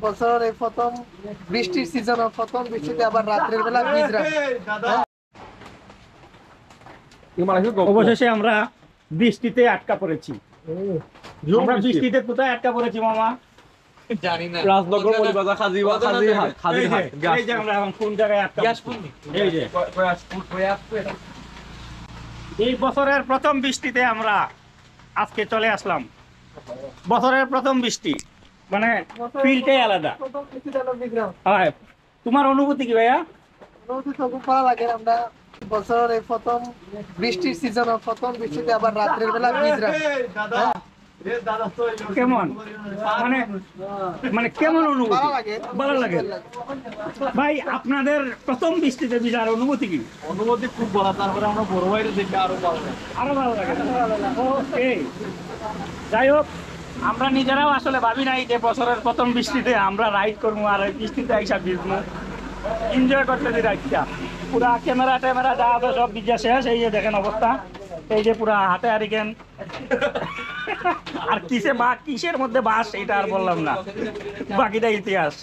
বছর এই প্রথম বৃষ্টির সিজন, প্রথম বৃষ্টিতে আবার রাত্রের বেলা ভিজরা। অবশেষে আমরা বৃষ্টিতে আটকা পড়েছি। আমরা বৃষ্টিতে কোথায় আটকা পড়েছি মামা? জানি না। রাজনগর মলিবাজার খাজিহাট এই যে আমরা এখন কোন জায়গায় আটকা পড়েছি? এই যে এই বছরের প্রথম বৃষ্টিতে আমরা আজকে চলে আসলাম। বছরের প্রথম বৃষ্টি মানে ফিলটাই আলাদা। প্রথম বৃষ্টিতে হলো ভিজরা। হয়, তোমার অনুভূতি কি ভাইয়া? অনুভূতি তো খুব ভালো লাগে। আমরা বছর এই প্রথম বৃষ্টির সিজন, প্রথম বৃষ্টিতে আবার রাত্রের বেলা ভিজরা। কেমন মানে মানে কেমন অনুভূতি? ভালো লাগে, ভালো লাগে। ভাই আপনাদের প্রথম বৃষ্টিতে ভিজার অনুভূতি কি? অনুমতি খুব বলা, তারপরে আমরা বড় ভাইরে দেখে আরো ভালো লাগে। আরো ভালো লাগে। ওকে, যাই হোক, আমরা নিজেরাও আসলে ভাবি নাই যে বছরের প্রথম বৃষ্টিতে আমরা রাইড করবো আর এই বৃষ্টিতে আইসা ভিজবো, এনজয় করতে দিই রাইডটা। পুরা ক্যামেরা ট্যামেরা যা আছে সব ভিজা শেষ। এই যে দেখেন অবস্থা, এই যে পুরা হাতে হারিকেন আর কিসের মধ্যে বাস এটা আর বললাম না, বাকিটা ইতিহাস।